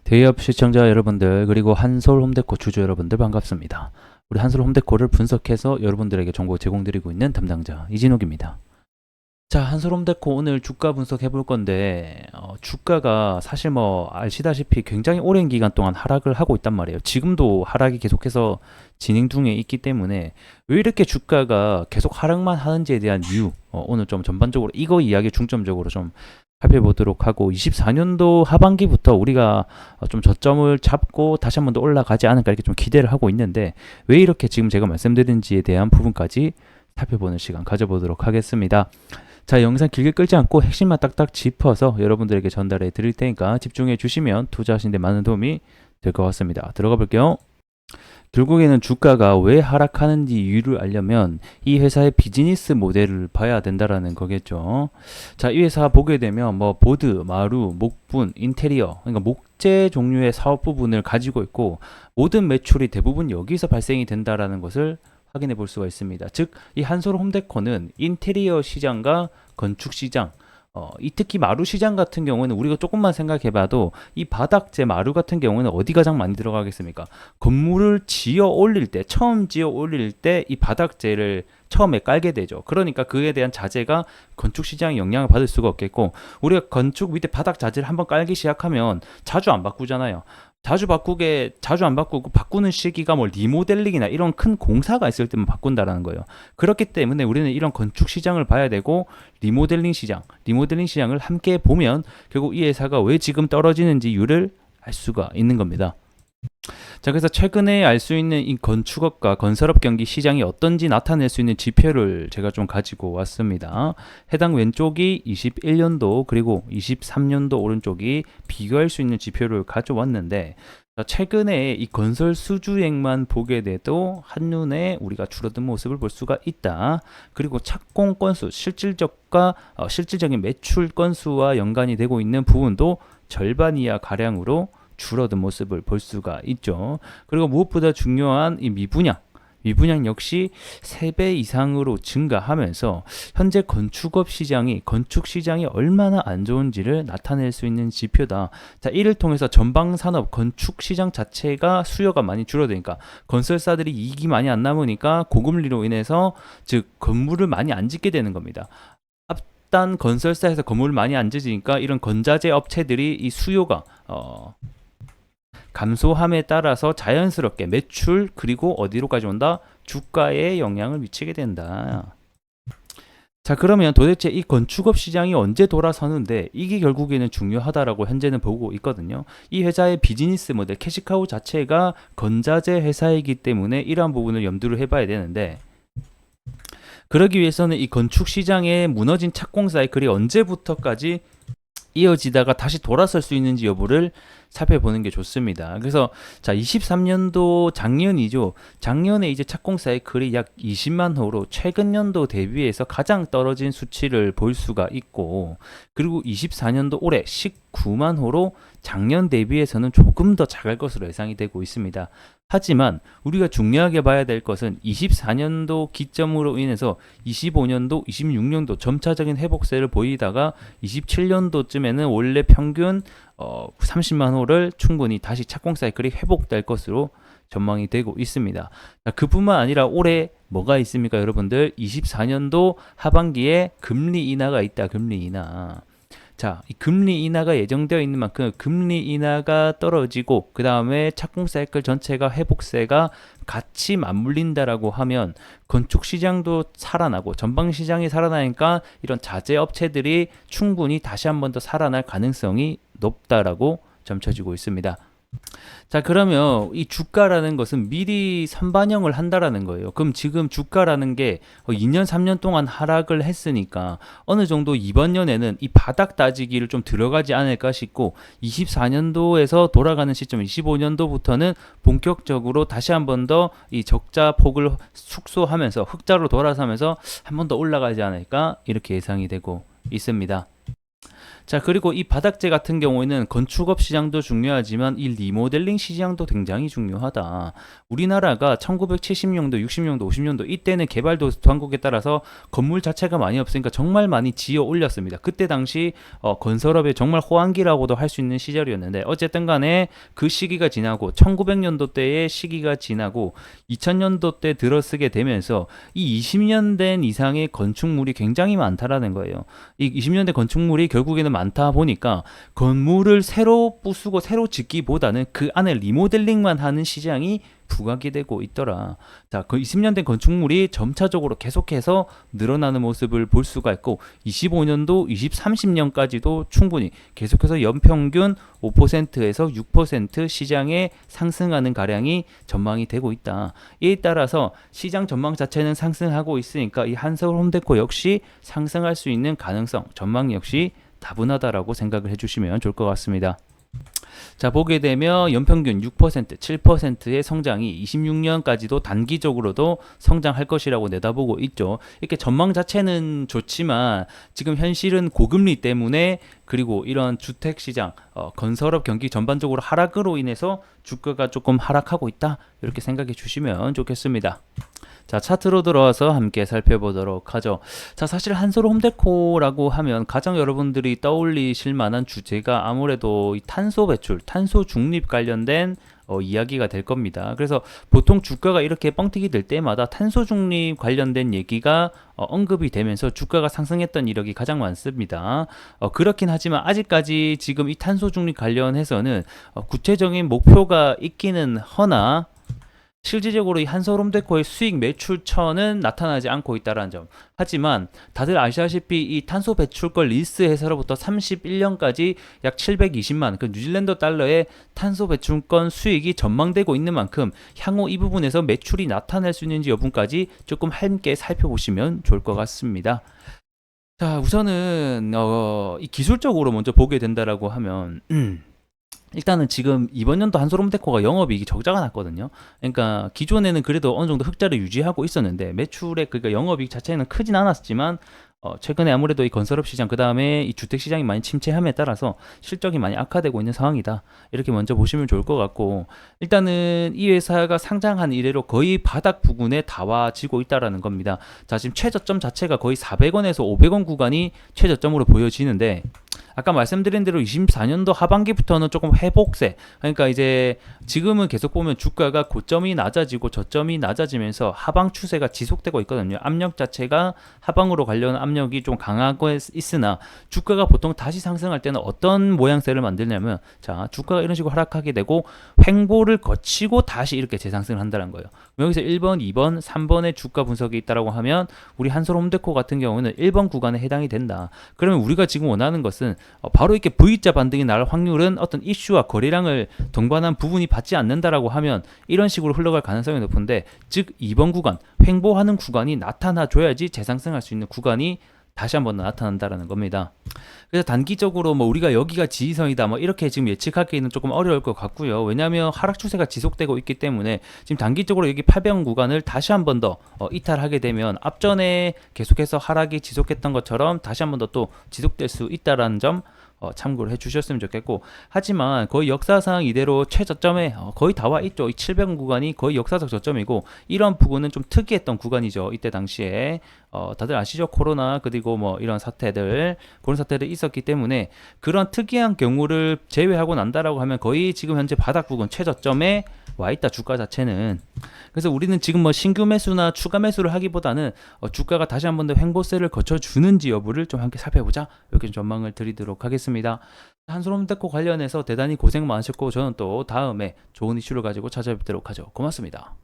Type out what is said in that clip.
대기업 시청자 여러분들 그리고 한솔 홈데코 주주 여러분들 반갑습니다. 우리 한솔 홈데코를 분석해서 여러분들에게 정보 제공드리고 있는 담당자 이진욱입니다. 자, 한솔 홈데코 오늘 주가 분석해 볼 건데 주가가 사실 뭐 아시다시피 굉장히 오랜 기간 동안 하락을 하고 있단 말이에요. 지금도 하락이 계속해서 진행 중에 있기 때문에 왜 이렇게 주가가 계속 하락만 하는지에 대한 이유 오늘 좀 전반적으로 이거 이야기 중점적으로 좀 살펴보도록 하고 24년도 하반기부터 우리가 좀 저점을 잡고 다시 한번 더 올라가지 않을까 이렇게 좀 기대를 하고 있는데 왜 이렇게 지금 제가 말씀드린지에 대한 부분까지 살펴보는 시간 가져보도록 하겠습니다. 자, 영상 길게 끌지 않고 핵심만 딱딱 짚어서 여러분들에게 전달해 드릴 테니까 집중해 주시면 투자하시는 데 많은 도움이 될 것 같습니다. 들어가 볼게요. 결국에는 주가가 왜 하락하는지 이유를 알려면 이 회사의 비즈니스 모델을 봐야 된다라는 거겠죠. 자, 이 회사 보게 되면 뭐 보드, 마루, 목분, 인테리어, 그러니까 목재 종류의 사업 부분을 가지고 있고 모든 매출이 대부분 여기서 발생이 된다라는 것을 확인해 볼 수가 있습니다. 즉, 이 한솔 홈데코는 인테리어 시장과 건축 시장, 이 특히 마루 시장 같은 경우는 우리가 조금만 생각해봐도 이 바닥재 마루 같은 경우는 어디 가장 많이 들어가겠습니까? 건물을 지어 올릴 때, 처음 지어 올릴 때 이 바닥재를 처음에 깔게 되죠. 그러니까 그에 대한 자재가 건축 시장에 영향을 받을 수가 없겠고, 우리가 건축 밑에 바닥 자재를 한번 깔기 시작하면 자주 안 바꾸잖아요. 자주 안 바꾸고 바꾸는 시기가 뭐 리모델링이나 이런 큰 공사가 있을 때만 바꾼다라는 거예요. 그렇기 때문에 우리는 이런 건축 시장을 봐야 되고 리모델링 시장을 함께 보면 결국 이 회사가 왜 지금 떨어지는지 이유를 알 수가 있는 겁니다. 자, 그래서 최근에 알 수 있는 이 건축업과 건설업 경기 시장이 어떤지 나타낼 수 있는 지표를 제가 좀 가지고 왔습니다. 해당 왼쪽이 21년도 그리고 23년도 오른쪽이 비교할 수 있는 지표를 가져왔는데, 자, 최근에 이 건설 수주액만 보게 돼도 한눈에 우리가 줄어든 모습을 볼 수가 있다. 그리고 착공 건수, 실질적인 매출 건수와 연관이 되고 있는 부분도 절반 이하 가량으로 줄어든 모습을 볼 수가 있죠. 그리고 무엇보다 중요한 이 미분양 역시 3배 이상으로 증가하면서 현재 건축 시장이 얼마나 안 좋은지를 나타낼 수 있는 지표다. 자, 이를 통해서 전방 산업 건축 시장 자체가 수요가 많이 줄어드니까 건설사들이 이익이 많이 안 남으니까 고금리로 인해서 즉 건물을 많이 안 짓게 되는 겁니다. 앞단 건설사에서 건물을 많이 안 짓으니까 이런 건자재 업체들이 이 수요가 감소함에 따라서 자연스럽게 매출 그리고 어디로까지 온다? 주가에 영향을 미치게 된다. 자, 그러면 도대체 이 건축업 시장이 언제 돌아서는데 이게 결국에는 중요하다라고 현재는 보고 있거든요. 이 회사의 비즈니스 모델 캐시카우 자체가 건자재 회사이기 때문에 이러한 부분을 염두를 해봐야 되는데, 그러기 위해서는 이 건축 시장의 무너진 착공 사이클이 언제부터까지 이어지다가 다시 돌아설 수 있는지 여부를 살펴보는 게 좋습니다. 그래서 자, 23년도 작년이죠. 작년에 이제 착공 사이클이 약 20만 호로 최근 연도 대비해서 가장 떨어진 수치를 볼 수가 있고, 그리고 24년도 올해 19만 호로 작년 대비해서는 조금 더 작을 것으로 예상이 되고 있습니다. 하지만 우리가 중요하게 봐야 될 것은 24년도 기점으로 인해서 25년도, 26년도 점차적인 회복세를 보이다가 27년도쯤에는 원래 평균 30만 호를 충분히 다시 착공 사이클이 회복될 것으로 전망이 되고 있습니다. 자, 그뿐만 아니라 올해 뭐가 있습니까, 여러분들? 24년도 하반기에 금리 인하가 있다. 금리 인하. 자, 이 금리 인하가 예정되어 있는 만큼 금리 인하가 떨어지고 그 다음에 착공 사이클 전체가 회복세가 같이 맞물린다라고 하면 건축 시장도 살아나고 전방 시장이 살아나니까 이런 자재 업체들이 충분히 다시 한 번 더 살아날 가능성이 높다라고 점쳐지고 있습니다. 자, 그러면 이 주가라는 것은 미리 선반영을 한다라는 거예요. 그럼 지금 주가라는 게 2년, 3년 동안 하락을 했으니까 어느 정도 이번 년에는 이 바닥 다지기를 좀 들어가지 않을까 싶고, 24년도에서 돌아가는 시점 25년도부터는 본격적으로 다시 한 번 더 이 적자 폭을 축소하면서 흑자로 돌아서면서 한 번 더 올라가지 않을까 이렇게 예상이 되고 있습니다. 자, 그리고 이 바닥재 같은 경우에는 건축업 시장도 중요하지만 이 리모델링 시장도 굉장히 중요하다. 우리나라가 1970년도, 60년도, 50년도 이때는 개발도상국에 따라서 건물 자체가 많이 없으니까 정말 많이 지어 올렸습니다. 그때 당시 건설업의 정말 호황기라고도 할 수 있는 시절이었는데 어쨌든 간에 그 시기가 지나고 1900년도 때의 시기가 지나고 2000년도 때 들어서게 되면서 이 20년 된 이상의 건축물이 굉장히 많다라는 거예요. 이 20년 된 건축물이 결국에는 많다 보니까 건물을 새로 부수고 새로 짓기보다는 그 안에 리모델링만 하는 시장이 부각이 되고 있더라. 자, 그 20년 된 건축물이 점차적으로 계속해서 늘어나는 모습을 볼 수가 있고 25년도, 30년까지도 충분히 계속해서 연평균 5%에서 6% 시장에 상승하는 가량이 전망이 되고 있다. 이에 따라서 시장 전망 자체는 상승하고 있으니까 이 한서울 홈데코 역시 상승할 수 있는 가능성, 전망 역시 다분하다라고 생각을 해주시면 좋을 것 같습니다. 자, 보게 되면 연평균 6%, 7%의 성장이 26년까지도 단기적으로도 성장할 것이라고 내다보고 있죠. 이렇게 전망 자체는 좋지만 지금 현실은 고금리 때문에 그리고 이런 주택시장, 건설업 경기 전반적으로 하락으로 인해서 주가가 조금 하락하고 있다. 이렇게 생각해 주시면 좋겠습니다. 자, 차트로 들어와서 함께 살펴보도록 하죠. 자, 사실 한솔 홈데코라고 하면 가장 여러분들이 떠올리실 만한 주제가 아무래도 이 탄소 배출, 탄소 중립 관련된 이야기가 될 겁니다. 그래서 보통 주가가 이렇게 뻥튀기 될 때마다 탄소 중립 관련된 얘기가 언급이 되면서 주가가 상승했던 이력이 가장 많습니다. 그렇긴 하지만 아직까지 지금 이 탄소 중립 관련해서는 구체적인 목표가 있기는 허나 실질적으로 이 한솔 홈데코의 수익 매출처는 나타나지 않고 있다는 점. 하지만 다들 아시다시피 이 탄소 배출권 리스에서로부터 31년까지 약 720만 그 뉴질랜드 달러의 탄소 배출권 수익이 전망되고 있는 만큼 향후 이 부분에서 매출이 나타날 수 있는지 여부까지 조금 함께 살펴보시면 좋을 것 같습니다. 자, 우선은 이 기술적으로 먼저 보게 된다라고 하면 일단은 지금 이번 연도 한솔 홈데코가 영업이익이 적자가 났거든요. 그러니까 기존에는 그래도 어느 정도 흑자를 유지하고 있었는데 매출의 그러니까 영업이익 자체는 크진 않았지만 최근에 아무래도 이 건설업 시장 그 다음에 이 주택 시장이 많이 침체함에 따라서 실적이 많이 악화되고 있는 상황이다. 이렇게 먼저 보시면 좋을 것 같고 일단은 이 회사가 상장한 이래로 거의 바닥 부근에 다 와지고 있다라는 겁니다. 자, 지금 최저점 자체가 거의 400원에서 500원 구간이 최저점으로 보여지는데 아까 말씀드린 대로 24년도 하반기부터는 조금 회복세. 그러니까 이제 지금은 계속 보면 주가가 고점이 낮아지고 저점이 낮아지면서 하방 추세가 지속되고 있거든요. 압력 자체가 하방으로 가려는 압력이 좀 강하고 있으나 주가가 보통 다시 상승할 때는 어떤 모양새를 만들냐면 자, 주가가 이런 식으로 하락하게 되고 횡보를 거치고 다시 이렇게 재상승을 한다는 거예요. 여기서 1번, 2번, 3번의 주가 분석이 있다라고 하면 우리 한솔 홈데코 같은 경우는 1번 구간에 해당이 된다. 그러면 우리가 지금 원하는 것은 바로 이렇게 V자 반등이 날 확률은 어떤 이슈와 거래량을 동반한 부분이 받지 않는다라고 하면 이런 식으로 흘러갈 가능성이 높은데 즉 2번 구간, 횡보하는 구간이 나타나줘야지 재상승할 수 있는 구간이 다시 한번 나타난다라는 겁니다. 그래서 단기적으로 뭐 우리가 여기가 지지선이다 뭐 이렇게 지금 예측하기는 조금 어려울 것 같고요. 왜냐하면 하락 추세가 지속되고 있기 때문에 지금 단기적으로 여기 800원 구간을 다시 한번 더 이탈하게 되면 앞전에 계속해서 하락이 지속했던 것처럼 다시 한번 더 또 지속될 수 있다라는 점 참고를 해주셨으면 좋겠고 하지만 거의 역사상 이대로 최저점에 거의 다 와 있죠. 이 700원 구간이 거의 역사적 저점이고 이런 부분은 좀 특이했던 구간이죠. 이때 당시에 다들 아시죠? 코로나 그리고 뭐 이런 사태들 그런 사태들이 있었기 때문에 그런 특이한 경우를 제외하고 난다라고 하면 거의 지금 현재 바닥 부근 최저점에 와 있다 주가 자체는. 그래서 우리는 지금 뭐 신규 매수나 추가 매수를 하기보다는 주가가 다시 한 번 더 횡보세를 거쳐주는지 여부를 좀 함께 살펴보자 이렇게 전망을 드리도록 하겠습니다. 한솔 홈데코 관련해서 대단히 고생 많으셨고 저는 또 다음에 좋은 이슈를 가지고 찾아뵙도록 하죠. 고맙습니다.